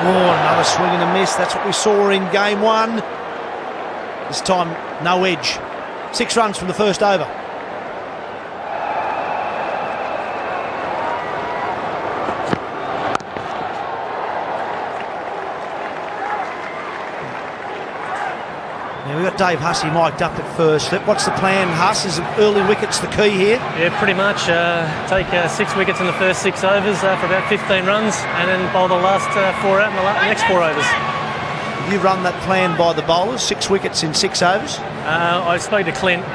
Oh, another swing and a miss. That's what we saw in game one. This time, no edge. 6 runs from the first over. Now we've got Dave Hussey mic'd up at first slip. What's the plan, Huss? Is early wickets the key here? Yeah, pretty much. Take 6 wickets in the first 6 overs for about 15 runs, and then bowl the last 4 out in the next 4 overs. You run that plan by the bowlers, 6 wickets in 6 overs? I spoke to Clint.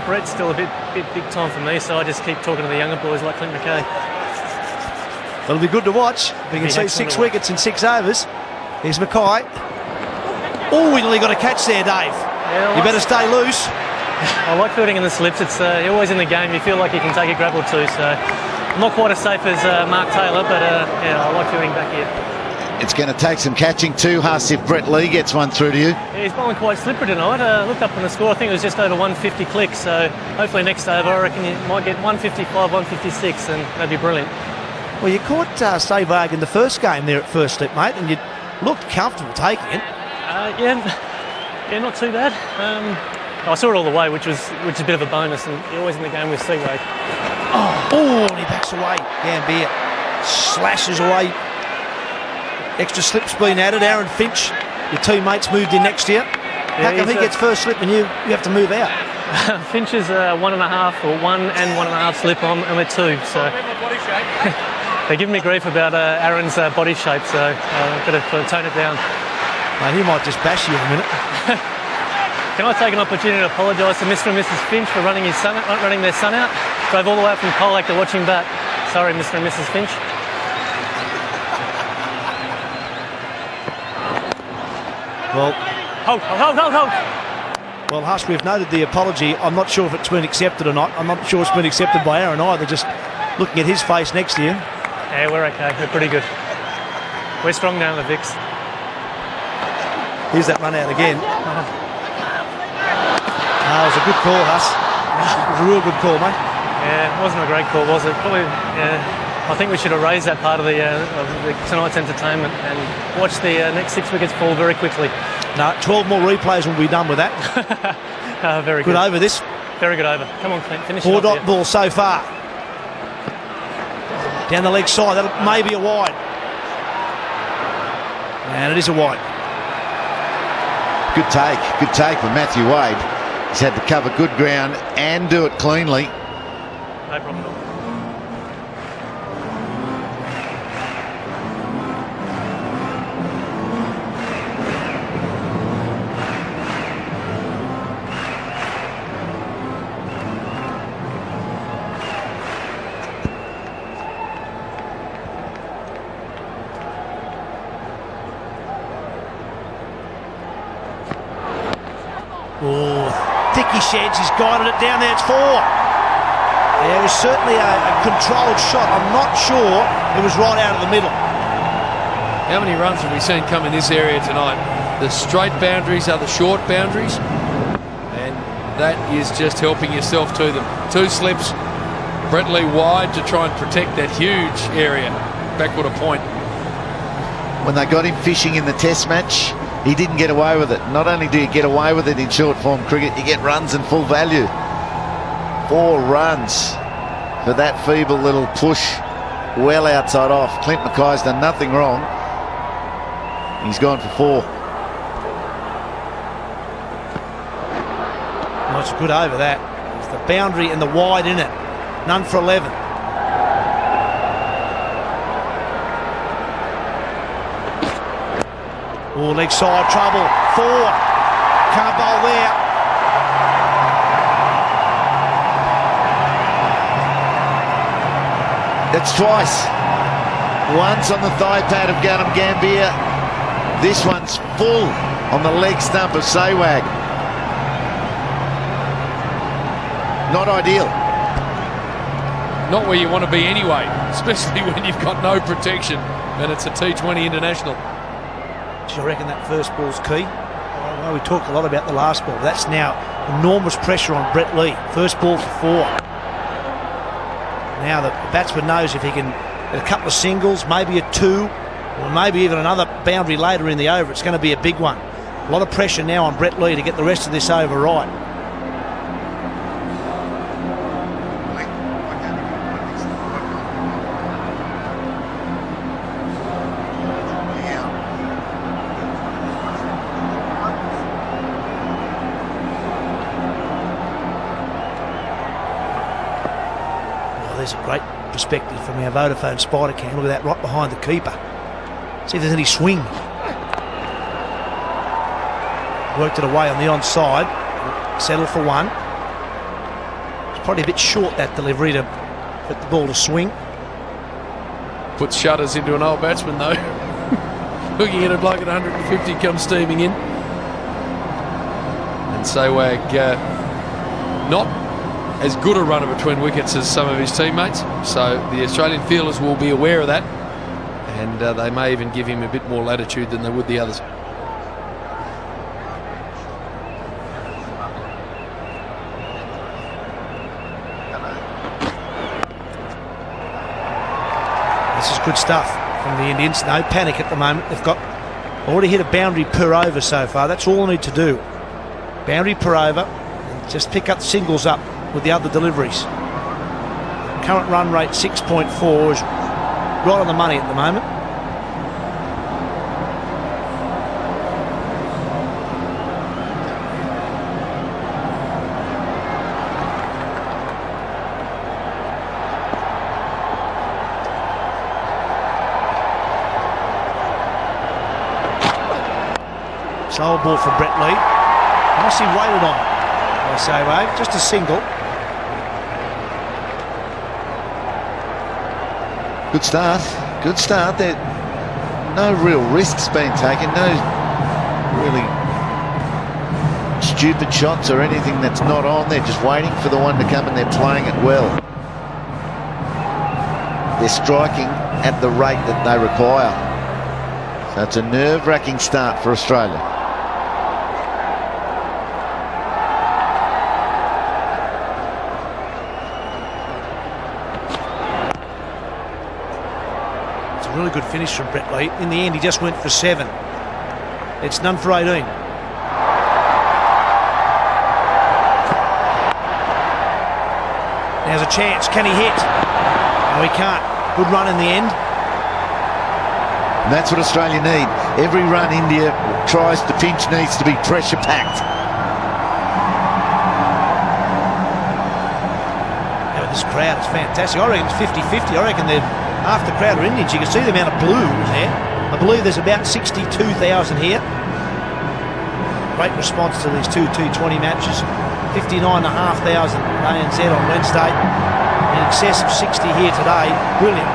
Brett's still a bit big time for me, so I just keep talking to the younger boys like Clint McKay. It'll be good to watch. We can see 6 wickets in 6 overs. Here's Mackay. Oh, we nearly got a catch there, Dave. Yeah, you better stay loose. I like fielding in the slips. It's you're always in the game. You feel like you can take a grab or two. So I'm not quite as safe as Mark Taylor, but yeah, I like fielding back here. It's going to take some catching too, Huss, if Brett Lee gets one through to you. Yeah, he's bowling quite slippery tonight. Looked up on the score. I think it was just over 150 clicks. So hopefully next over, I reckon you might get 155, 156, and that'd be brilliant. Well, you caught Sehwag in the first game there at first slip, mate, and you looked comfortable taking it. Yeah, not too bad. I saw it all the way, which is a bit of a bonus, and you're always in the game with Sehwag. Oh, and he backs away. Gambier slashes away. Extra slip's been added. Aaron Finch, your teammates moved in next year. How come he gets first slip and you have to move out? Finch is 1.5 or 1 and 1.5 slip on, and we're 2. So they're giving me grief about Aaron's body shape, so I've got to tone it down. Mate, he might just bash you in a minute. Can I take an opportunity to apologise to Mr. and Mrs. Finch for running their son out? Drove all the way up from Colac to watch him bat. Sorry, Mr. and Mrs. Finch. Well, hold. Well, Huss, we've noted the apology. I'm not sure if it's been accepted or not. I'm not sure it's been accepted by Aaron either, just looking at his face next to you. Yeah, we're okay. We're pretty good. We're strong down the Vicks. Here's that run out again. It was a good call, Huss. It was a real good call, mate. Yeah, it wasn't a great call, was it? Probably, I think we should have raised that part of tonight's entertainment and watch the next 6 wickets fall very quickly. No, 12 more replays will be done with that. Very good. Good over this. Very good over. Come on, Clint, finish it 4 off dot here. ball so far. Down the leg side, that may be a wide. And it is a wide. Good take with Matthew Wade. He's had to cover good ground and do it cleanly. No problem at all. Oh, Dickie Sheds has guided it down there. It's 4. Yeah, it was certainly a controlled shot. I'm not sure it was right out of the middle. How many runs have we seen come in this area tonight? The straight boundaries are the short boundaries, and that is just helping yourself to them. 2 slips, Brett Lee wide to try and protect that huge area. Backward a point. When they got him fishing in the test match, he didn't get away with it. Not only do you get away with it in short form cricket, you get runs and full value. 4 runs for that feeble little push well outside off. Clint Mackay's done nothing wrong. He's gone for 4. Oh, it's a good over that. It's the boundary and the wide in it. None for 11. Oh, leg side trouble. 4. Can't bowl there. That's twice. Once on the thigh pad of Gautam Gambhir. This one's full on the leg stump of Sehwag. Not ideal. Not where you want to be anyway, especially when you've got no protection and it's a T20 international. Do you reckon that first ball's key? Well, we talked a lot about the last ball. That's now enormous pressure on Brett Lee. First ball for 4. Now the batsman knows if he can get a couple of singles, maybe a 2, or maybe even another boundary later in the over. It's going to be a big one. A lot of pressure now on Brett Lee to get the rest of this over right. There's a great perspective from our Vodafone spider cam. Look at that, right behind the keeper. See if there's any swing. Worked it away on the onside. Settle for one. It's probably a bit short, that delivery, to get the ball to swing. Puts shudders into an old batsman though. Looking at a bloke at 150 comes steaming in. And Sewag not as good a runner between wickets as some of his teammates, so the Australian fielders will be aware of that, and they may even give him a bit more latitude than they would the others. This is good stuff from the Indians. No panic at the moment. They've got already hit a boundary per over so far. That's all they need to do. Boundary per over, and just pick up singles up with the other deliveries. Current run rate 6.4 is right on the money at the moment. Sole ball for Brett Lee. Nicely weighted on by Sewag, just a single. Good start. Good start. There, no real risks being taken. No really stupid shots or anything that's not on. They're just waiting for the one to come, and they're playing it well. They're striking at the rate that they require. So it's a nerve-wracking start for Australia. Really good finish from Brett Lee. In the end, he just went for 7. It's none for 18. There's a chance. Can he hit? No, he can't. Good run in the end. And that's what Australia need. Every run India tries to pinch needs to be pressure-packed. Now with this crowd, it's fantastic. I reckon it's 50-50. I reckon they're half the crowd are Indians. You can see the amount of blue in there. I believe there's about 62,000 here. Great response to these two T20 matches. 59,500 ANZ on Wednesday. In excess of 60 here today. Brilliant.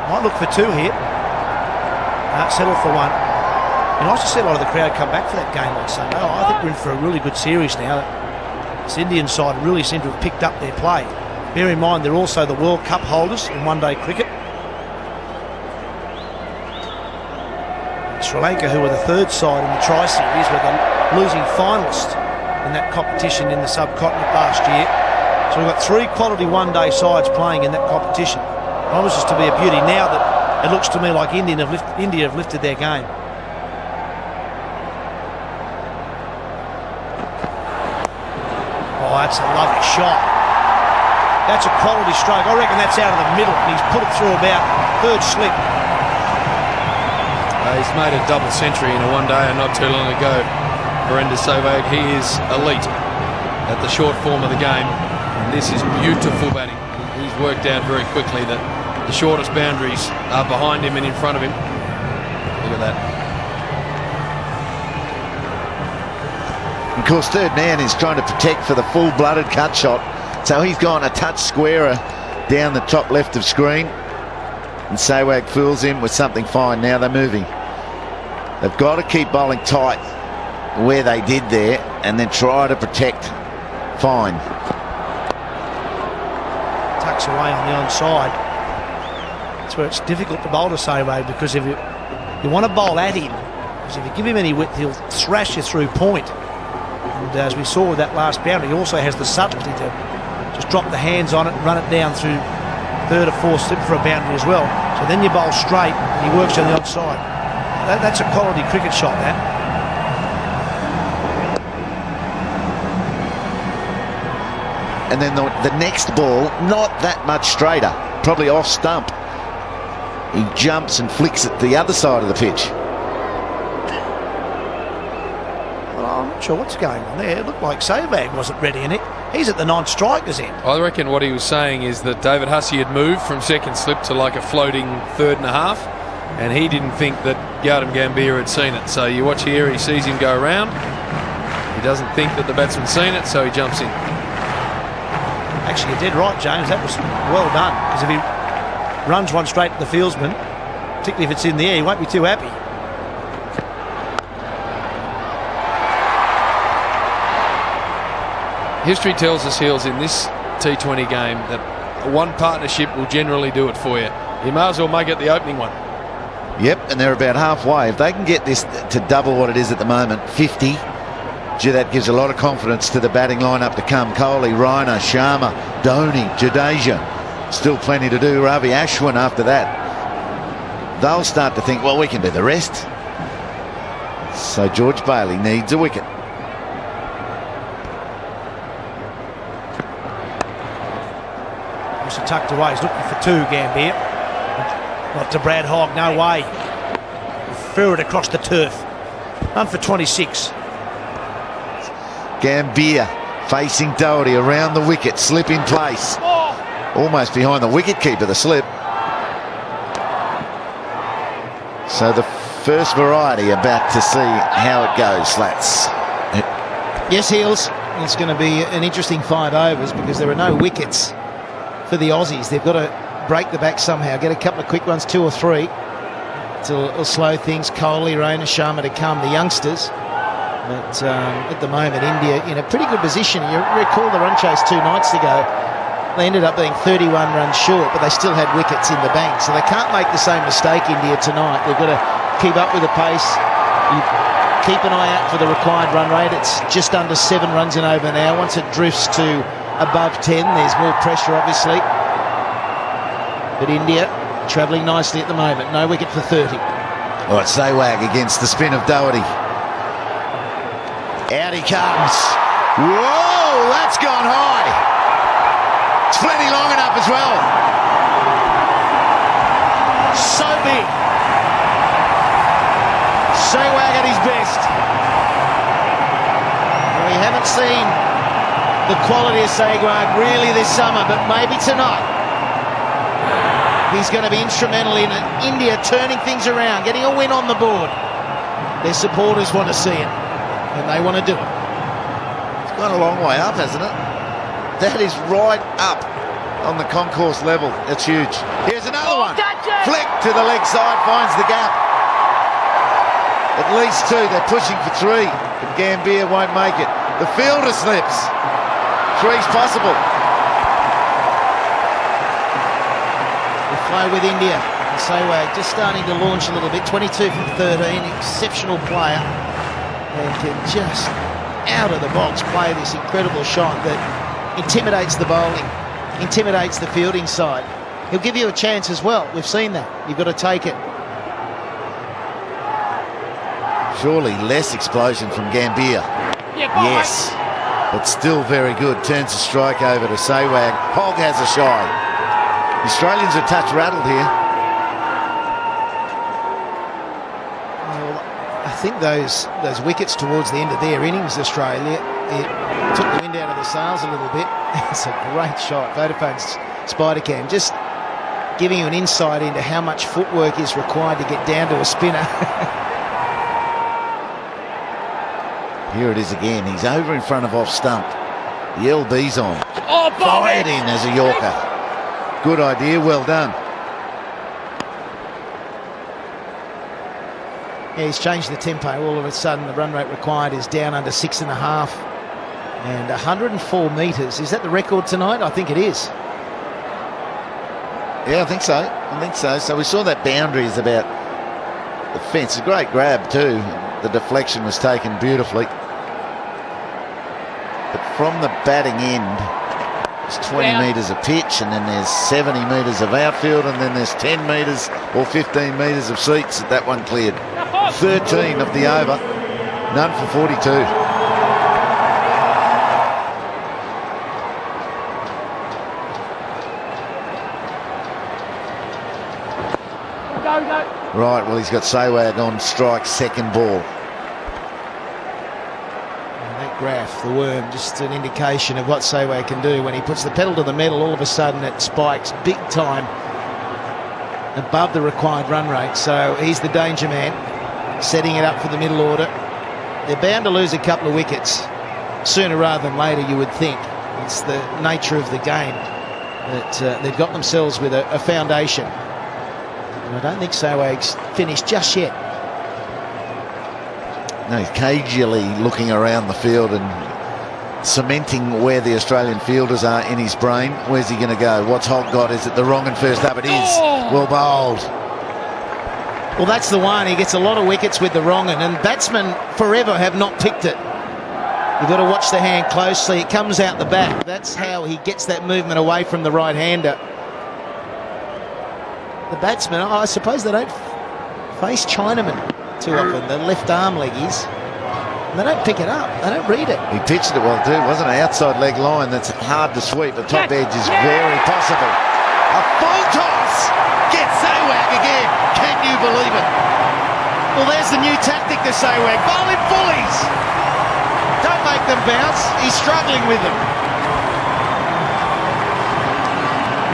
Might look for 2 here. Settle for 1. And nice to see a lot of the crowd come back for that game on Sunday. I think we're in for a really good series now. This Indian side really seem to have picked up their play. Bear in mind they're also the World Cup holders in one-day cricket. Sri Lanka, who were the 3rd side in the Tri-Series, were the losing finalist in that competition in the subcontinent last year. So we've got 3 quality one-day sides playing in that competition. Promises to be a beauty now that it looks to me like India have lifted their game. Oh, that's a lovely shot. That's a quality stroke. I reckon that's out of the middle, and he's put it through about 3rd slip. He's made a double century in a one-day not too long ago. Virender Sehwag, he is elite at the short form of the game, and this is beautiful batting. He's worked out very quickly that the shortest boundaries are behind him and in front of him. Look at that. Of course, third man is trying to protect for the full-blooded cut shot. So he's gone a touch squarer down the top left of screen. And Sehwag fools him with something fine. Now they're moving. They've got to keep bowling tight where they did there and then try to protect fine. Tucks away on the onside. That's where it's difficult to bowl to Sehwag, because if you want to bowl at him, because if you give him any width, he'll thrash you through point. And as we saw with that last boundary, he also has the subtlety to just drop the hands on it and run it down through third or fourth slip for a boundary as well. So then you bowl straight and he works on the onside. That's a quality cricket shot, that. And then the next ball, not that much straighter, probably off stump. He jumps and flicks it the other side of the pitch. Well, I'm not sure what's going on there. It looked like Sehwag wasn't ready in it. He's at the non-striker's end. I reckon what he was saying is that David Hussey had moved from second slip to like a floating third and a half, and he didn't think that Gautam Gambhir had seen it. So you watch here, he sees him go around. He doesn't think that the batsman's seen it, so he jumps in. Actually, you did right, James. That was well done. Because if he runs one straight to the fieldsman, particularly if it's in the air, he won't be too happy. History tells us, Heels, in this T20 game that one partnership will generally do it for you. You may as well make it the opening one. Yep, and they're about halfway. If they can get this to double what it is at the moment, 50, gee, that gives a lot of confidence to the batting lineup to come. Kohli, Raina, Sharma, Dhoni, Jadeja. Still plenty to do. Ravi Ashwin after that. They'll start to think, well, we can do the rest. So George Bailey needs a wicket. Also tucked away. He's looking for two, Gambhir. Not to Brad Hogg, no way. Threw it across the turf. Run for 26. Gambhir facing Doherty around the wicket, slip in place. Almost behind the wicket-keeper, the slip. So the first variety about to see how it goes, Slats. Yes, Heels. It's going to be an interesting 5 overs because there are no wickets for the Aussies. They've got to break the back somehow, get a couple of quick ones, 2 or 3. It'll slow things. Kohli, Raina, Sharma to come, the youngsters. But at the moment, India in a pretty good position. You recall the run chase 2 nights ago. They ended up being 31 runs short, but they still had wickets in the bank. So they can't make the same mistake, India, tonight. They've got to keep up with the pace. You keep an eye out for the required run rate. It's just under 7 runs an over now. Once it drifts to above 10, there's more pressure, obviously. But India travelling nicely at the moment. No wicket for 30. All right, Sehwag against the spin of Doherty. Out he comes. Whoa, that's gone high. It's plenty long enough as well. So big. Sehwag at his best. We haven't seen the quality of Sehwag really this summer, but maybe tonight he's going to be instrumental in India turning things around, getting a win on the board. Their supporters want to see it, and they want to do it. It's gone a long way up, hasn't it? That is right up on the concourse level. That's huge. Here's another one. Flick to the leg side, finds the gap. At least 2. They're pushing for 3, but Gambhir won't make it. The fielder slips. 3's possible. The flow with India. And Sehwag just starting to launch a little bit. 22 from 13, exceptional player. And can just out of the box play this incredible shot that intimidates the bowling, intimidates the fielding side. He'll give you a chance as well. We've seen that. You've got to take it. Surely less explosion from Gambhir. Yes, but still very good. Turns the strike over to Sehwag. Hogg has a shy. The Australians are touch rattled here. Well, I think those wickets towards the end of their innings, Australia, it took the wind out of the sails a little bit. It's a great shot. Vodafone's Spider Cam just giving you an insight into how much footwork is required to get down to a spinner. Here it is again. He's over in front of off stump. The LB's on. Fired in as a Yorker. Good idea. Well done. Yeah, he's changed the tempo. All of a sudden, the run rate required is down under 6.5. And 104 metres. Is that the record tonight? I think it is. Yeah, I think so. So we saw that boundary is about the fence. A great grab too. the deflection was taken beautifully. But from the batting end, it's 20 metres of pitch, and then there's 70 metres of outfield, and then there's 10 metres or 15 metres of seats that that one cleared. 13 of the over, none for 42. Right, well, he's got Sawag on strike, second ball. And that graph, the worm, just an indication of what Sawag can do. When he puts the pedal to the metal, all of a sudden it spikes big time above the required run rate. So he's the danger man, setting it up for the middle order. They're bound to lose a couple of wickets sooner rather than later, you would think. It's the nature of the game that they've got themselves with a foundation. I don't think Sawag's finished just yet. No, he's cagily looking around the field and cementing where the Australian fielders are in his brain. Where's he going to go? What's Holt got? Is it the wrong and first up? It is. Well bowled. Well, that's the one. He gets a lot of wickets with the wrong and batsmen forever have not picked it. You've got to watch the hand closely. It comes out the back. That's how he gets that movement away from the right-hander. The batsmen, I suppose they don't face Chinamen too often, the left arm leggies. They don't pick it up, they don't read it. He pitched it well too. It wasn't an outside leg line that's hard to sweep. The top edge is very possible. A full toss! Gets Sawag again. Can you believe it? Well, there's the new tactic to Sawag. Bowl in fullies. Don't make them bounce. He's struggling with them.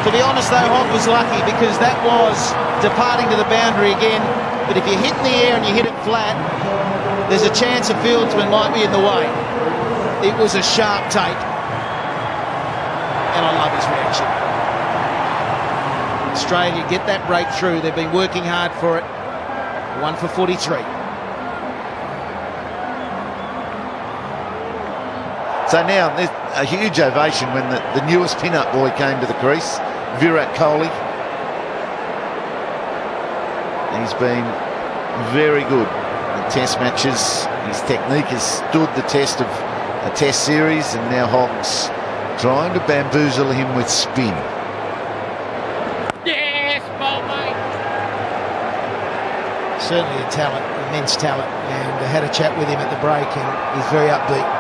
To be honest, though, Holt was lucky because that was departing to the boundary again. But if you hit in the air and you hit it flat, there's a chance a fieldsman might be in the way. It was a sharp take. And I love his reaction. Australia get that breakthrough. They've been working hard for it. 1 for 43. So now there's a huge ovation when the newest pin-up boy came to the crease, Virat Kohli. He's been very good in test matches. His technique has stood the test of a test series, and now Hogg's trying to bamboozle him with spin. Yes, ball, mate. Certainly a talent, immense talent, and I had a chat with him at the break and he's very upbeat.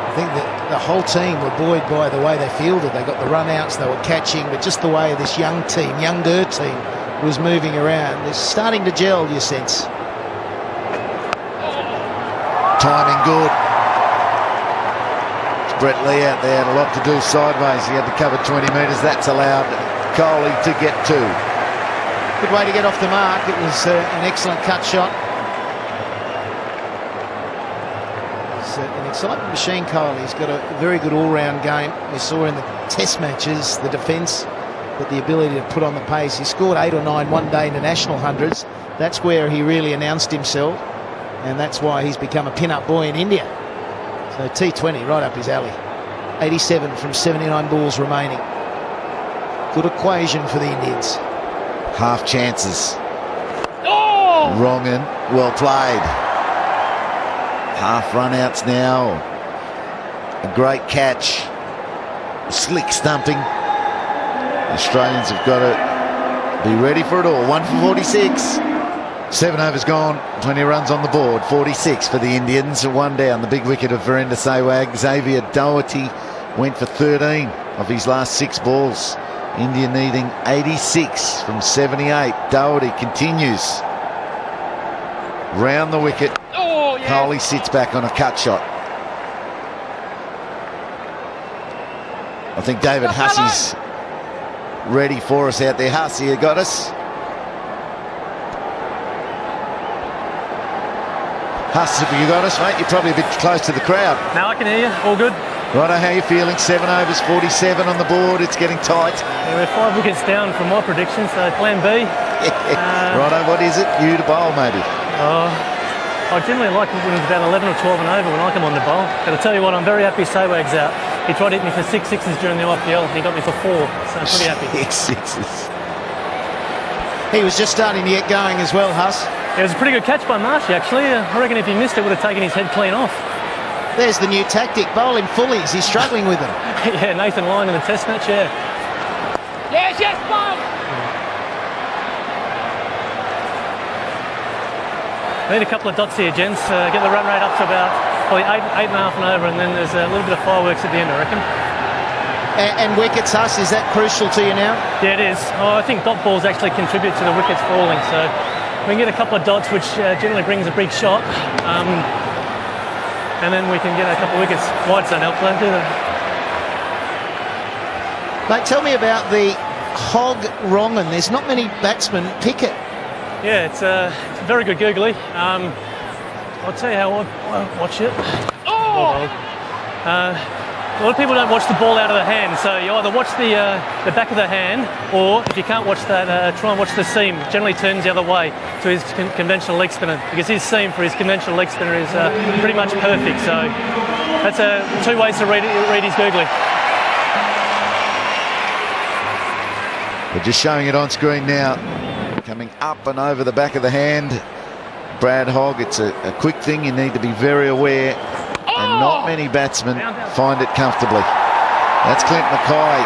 I think that the whole team were buoyed by the way they fielded. They got the run-outs, they were catching, but just the way this younger team was moving around. They're starting to gel, you sense. Timing good. It's Brett Lee out there, had a lot to do sideways. He had to cover 20 metres. That's allowed Kohli to get 2. Good way to get off the mark. It was an excellent cut shot. It's an exciting machine, Kohli. He's got a very good all-round game. We saw in the test matches, the defence, but the ability to put on the pace. He scored 8 or 9 one-day international hundreds. That's where he really announced himself, and that's why he's become a pin-up boy in India. So T20 right up his alley. 87 from 79 balls remaining. Good equation for the Indians. Half chances. Wrong and well played. Half run-outs now. A great catch. Slick stumping. The Australians have got to be ready for it all. 1 for 46. 7 overs gone. 20 runs on the board. 46 for the Indians. 1 down. The big wicket of Virender Sehwag. Xavier Doherty went for 13 of his last 6 balls. India needing 86 from 78. Doherty continues. Round the wicket. Kohli sits back on a cut shot. I think David Hussey's ready for us out there. Hussey, you got us? Huss, have you got us, mate? You're probably a bit close to the crowd. Now I can hear you. All good. Righto, how you feeling? 7 overs, 47 on the board. It's getting tight. Yeah, we're 5 wickets down from my prediction, so plan B. Righto, what is it? You to bowl, maybe? I generally like when it's about 11 or 12 and over when I come on the bowl. But I'll tell you what, I'm very happy Sehwag's out. He tried to hit me for 6 sixes during the IPL. He got me for 4, so I'm pretty happy. 6 sixes. He was just starting to get going as well, Huss. It was a pretty good catch by Marshy, actually. I reckon if he missed it, would have taken his head clean off. There's the new tactic, bowl him fullies. He's struggling with them. Yeah, Nathan Lyon in the test match, yeah. Yes, bowl! Need a couple of dots here, gents. Get the run rate up to about probably 8.5 and over, and then there's a little bit of fireworks at the end, I reckon. And wickets, Huss, is that crucial to you now? Yeah, it is. I think dot balls actually contribute to the wickets falling, so we can get a couple of dots, which generally brings a big shot, and then we can get a couple of wickets. Wides don't help, though, do they? Mate, tell me about the hog wrong'un. There's not many batsmen pick it. Yeah, it's a very good googly. I'll tell you how I watch it. Oh! A lot of people don't watch the ball out of the hand, so you either watch the back of the hand, or if you can't watch that, try and watch the seam. Generally turns the other way to his conventional leg spinner, because his seam for his conventional leg spinner is pretty much perfect. So that's two ways to read his googly. We're just showing it on screen now. Coming up and over the back of the hand. Brad Hogg, it's a quick thing. You need to be very aware. And not many batsmen find it comfortably. That's Clint Mackay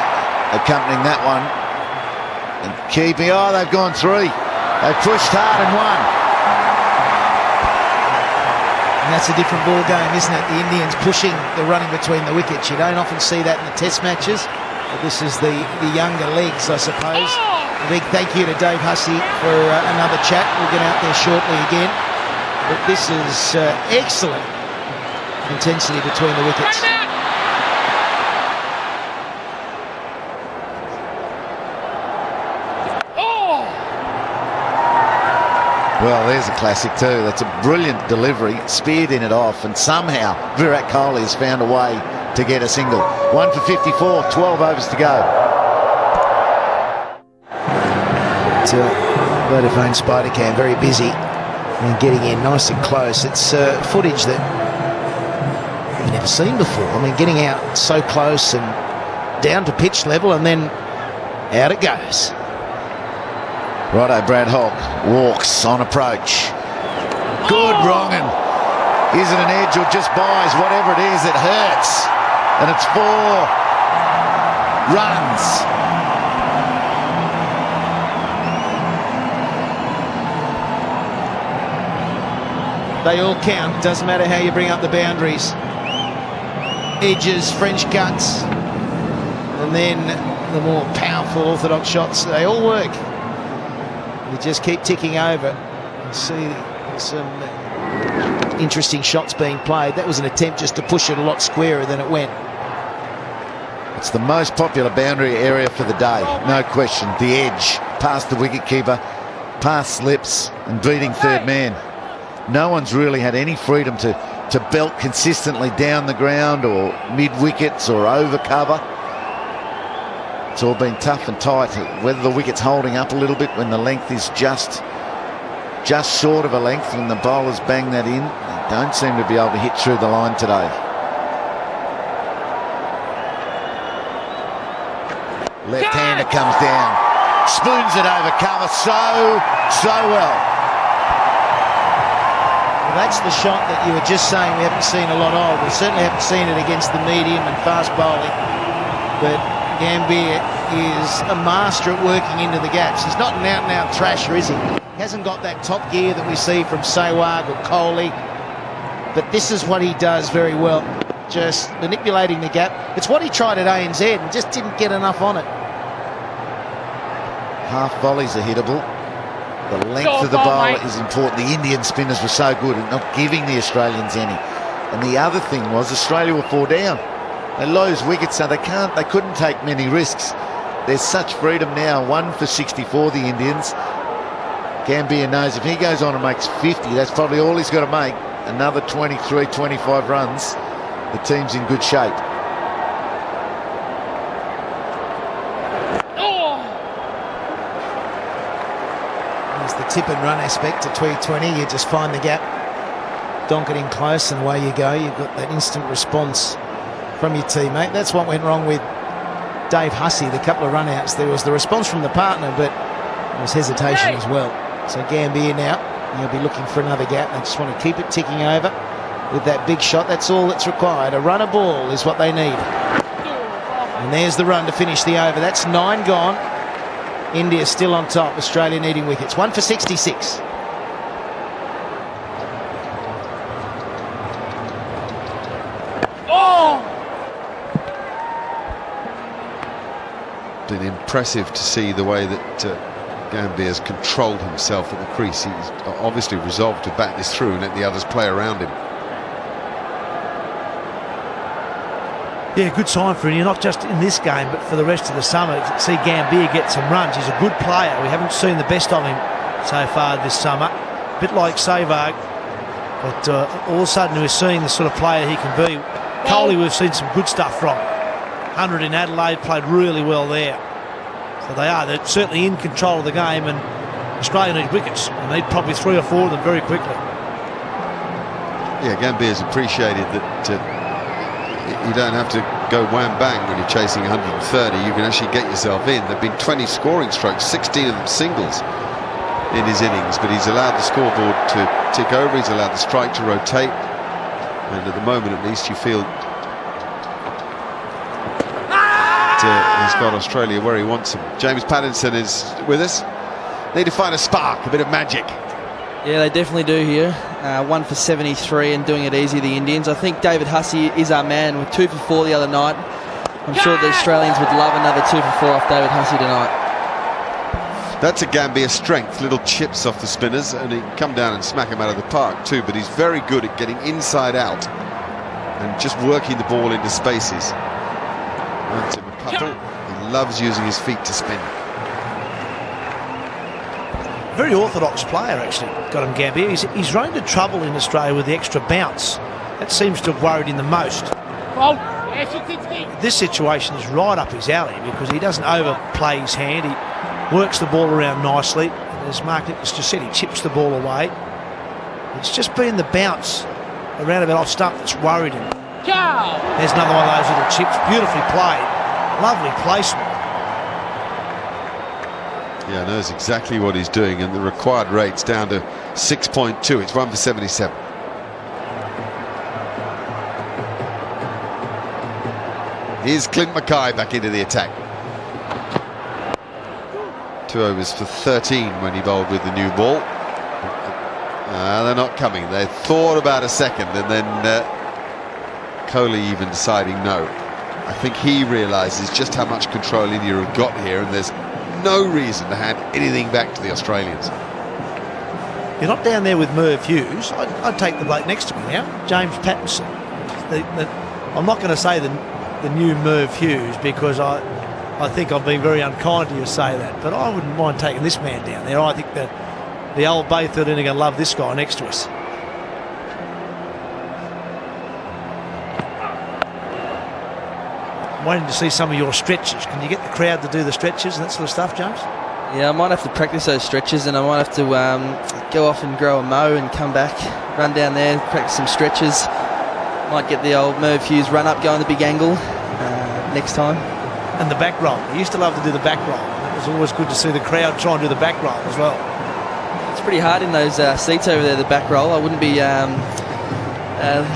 accompanying that one. And keeping, they've gone three. They've pushed hard and won. And that's a different ball game, isn't it? The Indians pushing the running between the wickets. You don't often see that in the test matches. But this is the younger legs, I suppose. A big thank you to Dave Hussey for another chat. We'll get out there shortly again. But this is excellent intensity between the wickets. Well, there's a classic too. That's a brilliant delivery, speared in it off, and somehow Virat Kohli has found a way to get a single. 1 for 54, 12 overs to go. Vodafone Spidercam very busy and getting in nice and close. It's footage that we've never seen before. I mean, getting out so close and down to pitch level, and then out it goes. Righto, Brad Hogg walks on approach. Good wrong'un. Is it an edge or just buys? Whatever it is, it hurts. And it's 4 runs. They all count. Doesn't matter how you bring up the boundaries. Edges, French cuts, and then the more powerful orthodox shots. They all work. You just keep ticking over. You see some interesting shots being played. That was an attempt just to push it a lot squarer than it went. It's the most popular boundary area for the day, no question. The edge, past the wicketkeeper, past slips and beating third man. No one's really had any freedom to belt consistently down the ground or mid-wickets or over cover. It's all been tough and tight. Whether the wicket's holding up a little bit when the length is just short of a length and the bowlers bang that in, they don't seem to be able to hit through the line today. Left-hander comes down, spoons it over cover so well. Well, that's the shot that you were just saying we haven't seen a lot of. We certainly haven't seen it against the medium and fast bowling. But Gambier is a master at working into the gaps. He's not an out-and-out thrasher, is he? He hasn't got that top gear that we see from Sehwag or Kohli. But this is what he does very well, just manipulating the gap. It's what he tried at ANZ and just didn't get enough on it. Half volleys are hittable. The length of the bowler is important. The Indian spinners were so good at not giving the Australians any. And the other thing was Australia were 4 down. They lose wickets, so they couldn't take many risks. There's such freedom now. 1 for 64, the Indians. Gambier knows if he goes on and makes 50, that's probably all he's got to make. Another 23, 25 runs. The team's in good shape. There's the tip and run aspect of T20. You just find the gap, donk it in close, and away you go. You've got that instant response from your teammate. That's what went wrong with Dave Hussey, the couple of run-outs. There was the response from the partner, but there was hesitation as well. So Gambier now He'll be looking for another gap. They just want to keep it ticking over with that big shot. That's all that's required. A runner ball is what they need. And there's the run to finish the over. That's 9 gone. India still on top. Australia needing wickets. 1 for 66. Been impressive to see the way that Gambia's controlled himself at the crease. He's obviously resolved to bat this through and let the others play around him. Yeah, good sign for India, not just in this game, but for the rest of the summer. To see Gambia get some runs. He's a good player. We haven't seen the best of him so far this summer. A bit like Sehwag, but all of a sudden we're seeing the sort of player he can be. Kohli, we've seen some good stuff from. 100 in Adelaide, played really well there. So they're certainly in control of the game, and Australia need wickets. They need probably 3 or 4 of them very quickly. Yeah, Gambia's appreciated that you don't have to go wham bang when you're chasing 130. You can actually get yourself in. There have been 20 scoring strokes, 16 of them singles in his innings, but he's allowed the scoreboard to tick over. He's allowed the strike to rotate, and at the moment at least you feel he's got Australia where he wants them. James Pattinson is with us. Need to find a spark, a bit of magic. Yeah, they definitely do here. 1 for 73 and doing it easy, the Indians. I think David Hussey is our man with 2 for 4 the other night. I'm sure the Australians would love another 2 for 4 off David Hussey tonight. That's a Gambia strength, little chips off the spinners, and he can come down and smack him out of the park too, but he's very good at getting inside out and just working the ball into spaces. He loves using his feet to spin. Very orthodox player, actually, got him Gambia. He's run into trouble in Australia with the extra bounce. That seems to have worried him the most. This situation is right up his alley because he doesn't overplay his hand. He works the ball around nicely. As Mark Nicholas just said, he chips the ball away. It's just been the bounce around about off stump that's worried him. There's another one of those little chips. Beautifully played. Lovely placement. Yeah, knows exactly what he's doing, and the required rate's down to 6.2. It's 1 for 77. Here's Clint Mackay back into the attack. 2 overs for 13 when he bowled with the new ball. They're not coming. They thought about a second, and then Kohli even deciding no. I think he realises just how much control India have got here, and there's no reason to hand anything back to the Australians. You're not down there with Merv Hughes. I'd take the bloke next to me now, James Pattinson. I'm not going to say the new Merv Hughes because I think I've been very unkind to you to say that, but I wouldn't mind taking this man down there. I think that the old Bay 13 are going to love this guy next to us. I'm waiting to see some of your stretches. Can you get the crowd to do the stretches and that sort of stuff, James? Yeah, I might have to practice those stretches, and I might have to go off and grow a mow and come back, run down there, practice some stretches. Might get the old Merv Hughes run up, go on the big angle next time. And the back roll. He used to love to do the back roll. It was always good to see the crowd try and do the back roll as well. It's pretty hard in those seats over there, the back roll. I wouldn't be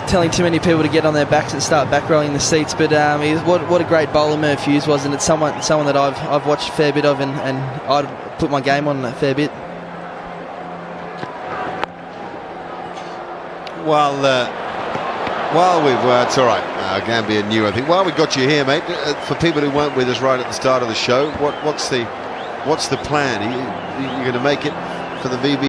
telling too many people to get on their backs and start back rolling the seats, but what a great bowler Merv Hughes was, and it's someone that I've watched a fair bit of, and I'd put my game on a fair bit. It's all right. Gambia knew, I think. While we got you here, mate, for people who weren't with us right at the start of the show, what's the plan? Are you going to make it for the VB?